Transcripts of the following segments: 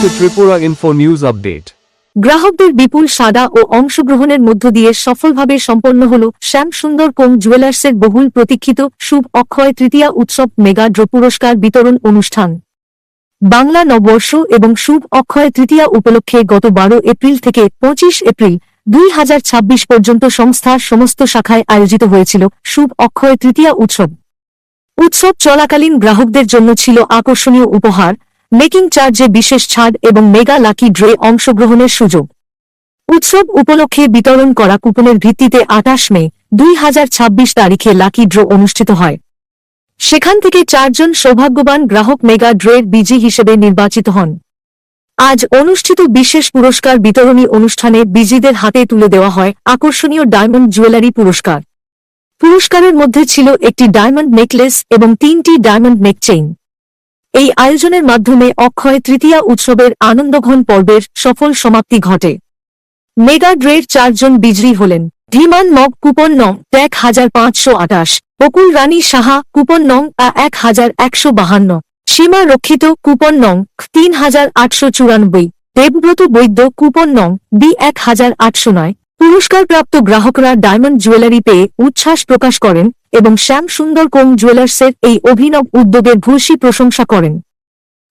to Tripura Info News Update. গ্রাহকদের বিপুল সাড়া ও অংশগ্রহণের মধ্য দিয়ে সফলভাবে সম্পন্ন হল শ্যাম সুন্দর কোং জুয়েলার্সের বহুল প্রতীক্ষিত শুভ অক্ষয় তৃতীয়া উৎসব মেগা ড্র পুরস্কার বিতরণ অনুষ্ঠান। বাংলা নববর্ষ এবং শুভ অক্ষয় তৃতীয়া উপলক্ষে গত 12 এপ্রিল থেকে 25 এপ্রিল 2026 পর্যন্ত সংস্থার সমস্ত শাখায় আয়োজিত হয়েছিল শুভ অক্ষয় তৃতীয়া উৎসব। উৎসব চলাকালীন গ্রাহকদের জন্য ছিল আকর্ষণীয় উপহার, মেকিং চার্জে বিশেষ ছাড় এবং মেগা লাকি ড্রে অংশগ্রহণের সুযোগ। উৎসব উপলক্ষে বিতরণ করা কুপনের ভিত্তিতে 28 মে 2026 তারিখে লাকি ড্র অনুষ্ঠিত হয়। সেখান থেকে 4 জন সৌভাগ্যবান গ্রাহক মেগা ড্রের বিজয়ী হিসেবে নির্বাচিত হন। আজ অনুষ্ঠিত বিশেষ পুরস্কার বিতরণী অনুষ্ঠানে বিজয়ীদের হাতে তুলে দেওয়া হয় আকর্ষণীয় ডায়মন্ড জুয়েলারি পুরস্কার। পুরস্কারের মধ্যে ছিল একটি ডায়মন্ড নেকলেস এবং 3টি ডায়মন্ড নেক চেইন। এই আয়োজনের মাধ্যমে অক্ষয় তৃতীয়া উৎসবের আনন্দঘন পর্বের সফল সমাপ্তি ঘটে। মেগা ড্রের 4 জন বিজয়ী হলেন ধীমান মগ কুপন নং 1528, বকুল রানী সাহা কুপন নং 1152, সীমা রক্ষিত কুপন নং 3894, দেবব্রত বৈদ্য কুপন নং B1809। পুরস্কারপ্রাপ্ত গ্রাহকরা ডায়মন্ড জুয়েলারি পেয়ে উচ্ছ্বাস প্রকাশ করেন এবং শ্যাম সুন্দর কোং জুয়েলার্সের এই অভিনব উদ্যোগের ভূয়সী প্রশংসা করেন।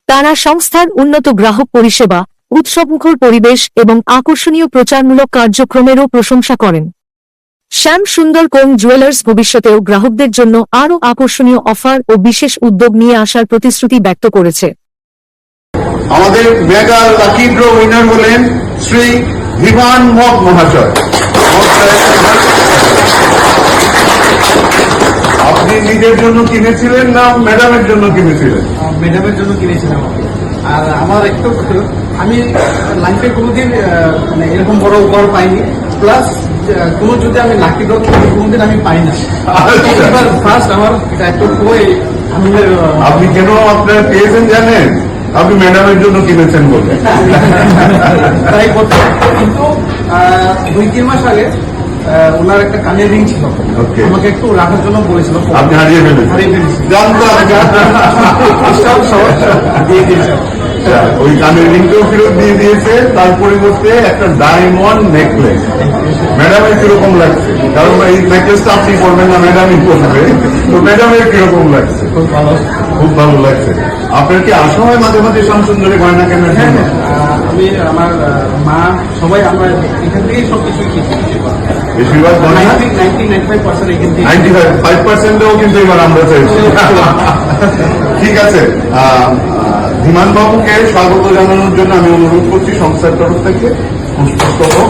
তারা সংস্থার উন্নত গ্রাহক পরিষেবা, উৎসবমুখর পরিবেশ এবং আকর্ষণীয় প্রচারমূলক কার্যক্রমেরও প্রশংসা করেন। শ্যাম সুন্দর কোং জুয়েলার্স ভবিষ্যতেও গ্রাহকদের জন্য আরও আকর্ষণীয় অফার ও বিশেষ উদ্যোগ নিয়ে আসার প্রতিশ্রুতি ব্যক্ত করেছে। আমাদের মেগা লাকি ড্র উইনার হলেন শ্রী ধীমান মগ মহাশয়। আপনি নিজের জন্য কিনেছিলেন না ম্যাডামের জন্য কিনেছিলেন? ম্যাডামের জন্য কিনেছিলাম। আর আমার একটু আমি লাইফে কোনোদিন মানে এরকম বড় উপহার পাইনি, প্লাস কোনো যদি আমি লাকি ড্র কোনোদিন আমি পাই না। এবার ফার্স্ট আমার এটা একটু খুবই আনন্দের। আপনি কেন আপনার পেয়েছেন জানেন? আপনি ম্যাডামের জন্য কিনেছেন বলে। তাই করতে, কিন্তু 2-3 মাস আগে ওনার একটা কানের রিং ছিল, আমাকে একটু রাখার জন্য বলেছিল। আপনি হারিয়ে ফেলেছেন? ওই কানের রিংটাও ফেরত দিয়ে দিয়েছে, তার পরিবর্তে একটা ডায়মন্ড নেকলেস। ম্যাডামের কিরকম লাগছে? কারণ এই নেকলেসটা আপনি পড়বেন না, ম্যাডামই পড়বে, তো ম্যাডামের কিরকম লাগছে? খুব ভালো, খুব ভালো লাগছে। আপনার কি আসা হয় মাঝে মাঝে শামসুন্দরে গয়না কেনার জন্য? আমি আমার মা সবাই আমরা এখান থেকেই সবকিছু কিনি। বেশিরভাগ 95%ও কিন্তু এবার আমরা চাইছি। ঠিক আছে, ধীমান বাবুকে স্বাগত জানানোর জন্য আমি অনুরোধ করছি সংস্থার তরফ থেকে পুষ্পস্তবক।